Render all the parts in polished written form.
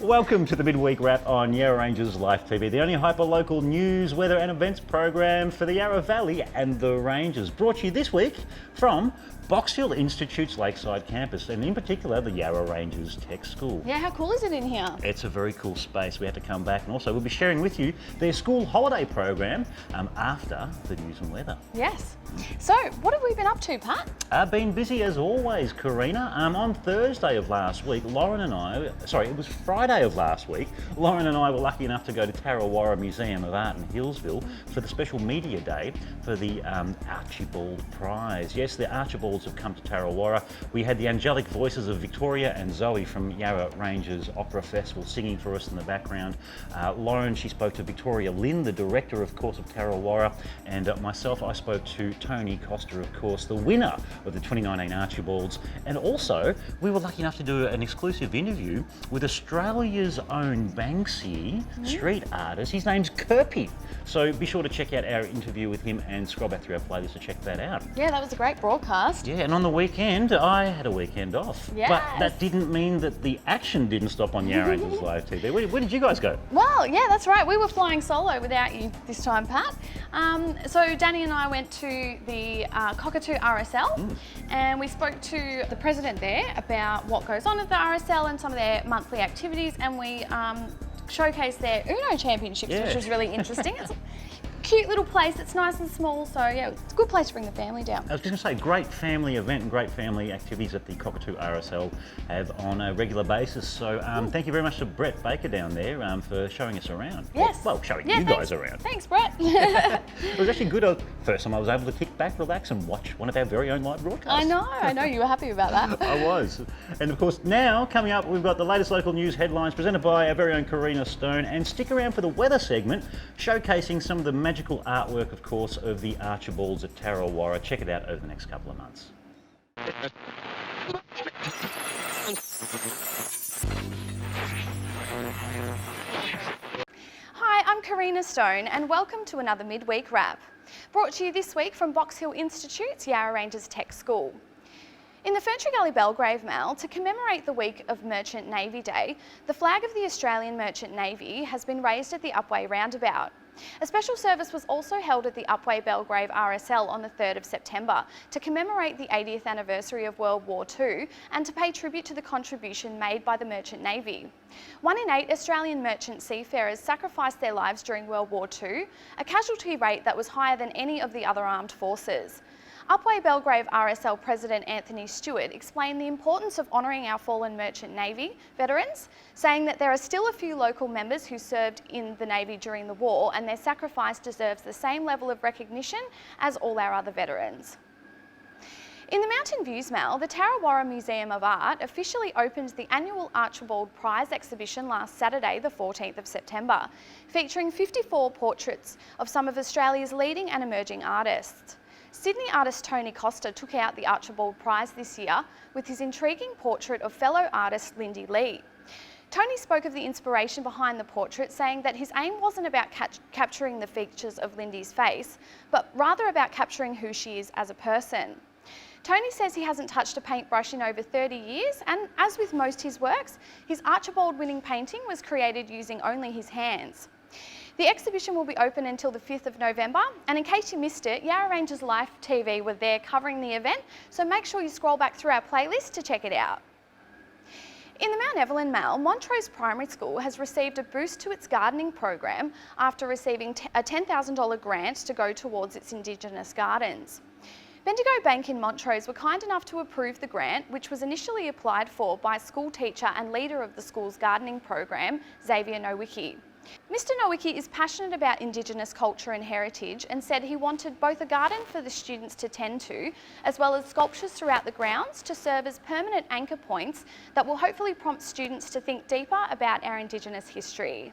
Welcome to the midweek wrap on Yarra Ranges Life TV, the only hyper-local news, weather and events program for the Yarra Valley and the Ranges. Brought to you this week from Box Hill Institute's Lakeside campus, and in particular the Yarra Ranges Tech School. Yeah, how cool is it in here? It's a very cool space. We had to come back, and also we'll be sharing with you their school holiday program after the news and weather. Yes. So, what have we been up to, Pat? Been busy as always, Karina. On Thursday of last week, it was Friday of last week, Lauren and I were lucky enough to go to TarraWarra Museum of Art in Hillsville for the special media day for the Archibald Prize. Yes, the Archibalds have come to TarraWarra. We had the angelic voices of Victoria and Zoe from Yarra Ranges Opera Festival singing for us in the background. Lauren, she spoke to Victoria Lynn, the director, of course, of TarraWarra, and myself, I spoke to Tony Costa, of course, the winner of the 2019 Archibalds. And also, we were lucky enough to do an exclusive interview with Australia's own Banksy street artist. His name's Kirpy. So be sure to check out our interview with him and scroll back through our playlist to check that out. Yeah, that was a great broadcast. Yeah, and on the weekend, I had a weekend off. Yes. But that didn't mean that the action didn't stop on Yarra Ranges Live TV. Where did you guys go? Well, yeah, that's right. We were flying solo without you this time, Pat. So Danny and I went to the Cockatoo R.S.L. and we spoke to the president there about what goes on at the R.S.L. and some of their monthly activities, and we showcased their Uno championships, which was really interesting. It's a cute little place. It's nice and small, so yeah, it's a good place to bring the family down. I was going to say, great family event and great family activities that the Cockatoo R.S.L. have on a regular basis. So thank you very much to Brett Baker down there for showing us around. Yes. Well, showing you guys around. Thanks, Brett. It was actually good. First time I was able to kick back, relax and watch one of our very own live broadcasts. I know, you were happy about that. I was. And of course, now coming up, we've got the latest local news headlines presented by our very own Karina Stone, and stick around for the weather segment, showcasing some of the magical artwork, of course, of the Archibalds at TarraWarra. Check it out over the next couple of months. Hi, I'm Karina Stone and welcome to another midweek wrap. Brought to you this week from Box Hill Institute's Yarra Ranges Tech School. In the Ferntree Gully Belgrave Mall, to commemorate the week of Merchant Navy Day, the flag of the Australian Merchant Navy has been raised at the Upwey roundabout. A special service was also held at the Upwey Belgrave R.S.L. on the 3rd of September to commemorate the 80th anniversary of World War II and to pay tribute to the contribution made by the Merchant Navy. 1 in 8 Australian merchant seafarers sacrificed their lives during World War II, a casualty rate that was higher than any of the other armed forces. Upwey Belgrave R.S.L. President Anthony Stewart explained the importance of honouring our fallen Merchant Navy veterans, saying that there are still a few local members who served in the Navy during the war and their sacrifice deserves the same level of recognition as all our other veterans. In the Mountain Views Mall, the TarraWarra Museum of Art officially opened the annual Archibald Prize exhibition last Saturday, the 14th of September, featuring 54 portraits of some of Australia's leading and emerging artists. Sydney artist Tony Costa took out the Archibald Prize this year with his intriguing portrait of fellow artist Lindy Lee. Tony spoke of the inspiration behind the portrait, saying that his aim wasn't about capturing the features of Lindy's face, but rather about capturing who she is as a person. Tony says he hasn't touched a paintbrush in over 30 years, and as with most his works, his Archibald-winning painting was created using only his hands. The exhibition will be open until the 5th of November, and in case you missed it, Yarra Ranges Life TV were there covering the event, so make sure you scroll back through our playlist to check it out. In the Mount Evelyn Mall, Montrose Primary School has received a boost to its gardening program after receiving a $10,000 grant to go towards its Indigenous gardens. Bendigo Bank in Montrose were kind enough to approve the grant, which was initially applied for by school teacher and leader of the school's gardening program, Xavier Nowicki. Mr Nowicki is passionate about Indigenous culture and heritage and said he wanted both a garden for the students to tend to, as well as sculptures throughout the grounds to serve as permanent anchor points that will hopefully prompt students to think deeper about our Indigenous history.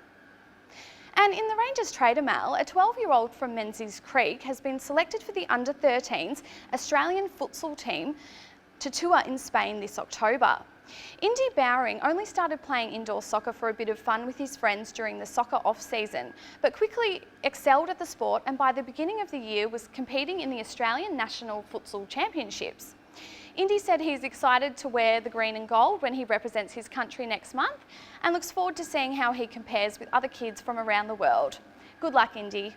And in the Rangers Trader Mall, a 12-year-old from Menzies Creek has been selected for the under-13s Australian futsal team to tour in Spain this October. Indy Bowering only started playing indoor soccer for a bit of fun with his friends during the soccer off-season, but quickly excelled at the sport and by the beginning of the year was competing in the Australian National Futsal Championships. Indy said he's excited to wear the green and gold when he represents his country next month and looks forward to seeing how he compares with other kids from around the world. Good luck, Indy.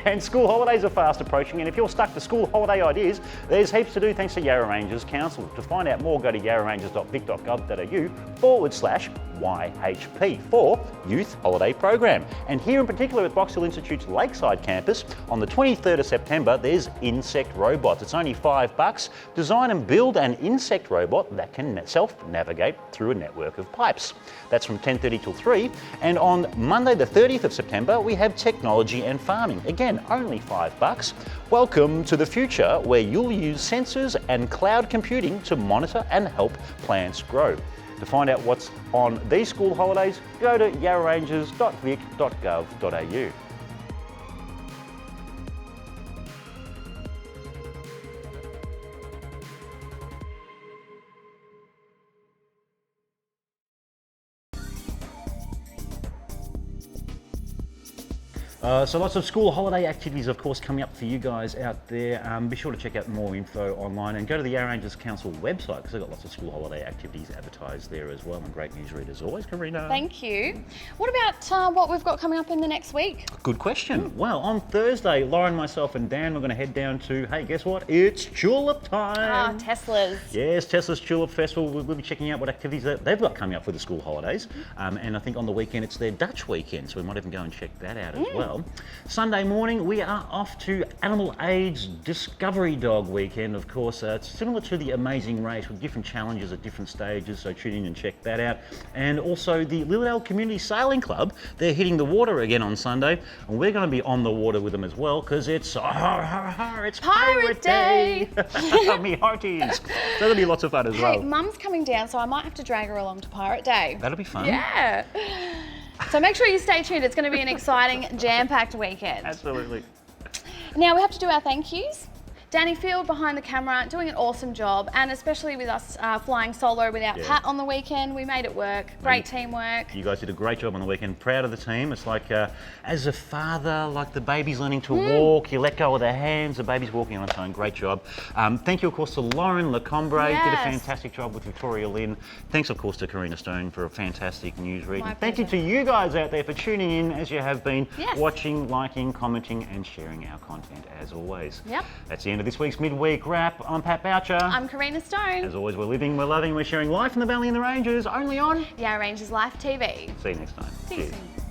And school holidays are fast approaching, and if you're stuck to school holiday ideas, there's heaps to do thanks to Yarra Ranges Council. To find out more, go to yarraranges.vic.gov.au/YHP for Youth Holiday Program. And here in particular at Box Hill Institute's Lakeside campus, on the 23rd of September, there's Insect Robots. It's only $5. Design and build an insect robot that can self-navigate through a network of pipes. That's from 10:30 till 3. And on Monday the 30th of September, we have Technology and Farming. Again, only $5. Welcome to the future where you'll use sensors and cloud computing to monitor and help plants grow. To find out what's on these school holidays, go to yarraranges.vic.gov.au. So lots of school holiday activities, of course, coming up for you guys out there. Be sure to check out more info online and go to the Yarra Ranges Council website because they've got lots of school holiday activities advertised there as well, and great newsread as always, Karina. Thank you. What about what we've got coming up in the next week? Good question. Well, on Thursday, Lauren, myself and Dan, we're going to head down to, hey, guess what? It's Tulip time. Tesla's. Yes, Tesla's Tulip Festival. We'll be checking out what activities they've got coming up for the school holidays. And I think on the weekend it's their Dutch weekend, so we might even go and check that out as well. Sunday morning, we are off to Animal Aid's Discovery Dog Weekend, of course. It's similar to the Amazing Race with different challenges at different stages, so tune in and check that out. And also the Lilydale Community Sailing Club, they're hitting the water again on Sunday, and we're going to be on the water with them as well, because it's it's Pirate Day! Me hearties! So that'll be lots of fun as well. Hey, Mum's coming down, so I might have to drag her along to Pirate Day. That'll be fun. Yeah! So make sure you stay tuned. It's going to be an exciting, jam-packed weekend. Absolutely. Now we have to do our thank yous. Danny Field behind the camera, doing an awesome job, and especially with us flying solo without Pat on the weekend, we made it work. Great teamwork. You guys did a great job on the weekend. Proud of the team. It's like, as a father, like the baby's learning to walk, you let go of the hands, the baby's walking on its own. Great job. Thank you, of course, to Lauren Lecombre. Yes. Did a fantastic job with Victoria Lynn. Thanks, of course, to Karina Stone for a fantastic news read. My Thank you pleasure. to you guys out there for tuning in, as you have been, Yes. watching, liking, commenting, and sharing our content, as always. Yep. That's the end of this week's Midweek Wrap. I'm Pat Boucher. I'm Karina Stone. As always, we're living, we're loving, we're sharing life from the Valley and the Ranges, only on Yarra Ranges Life TV. See you next time. See you Cheers. soon.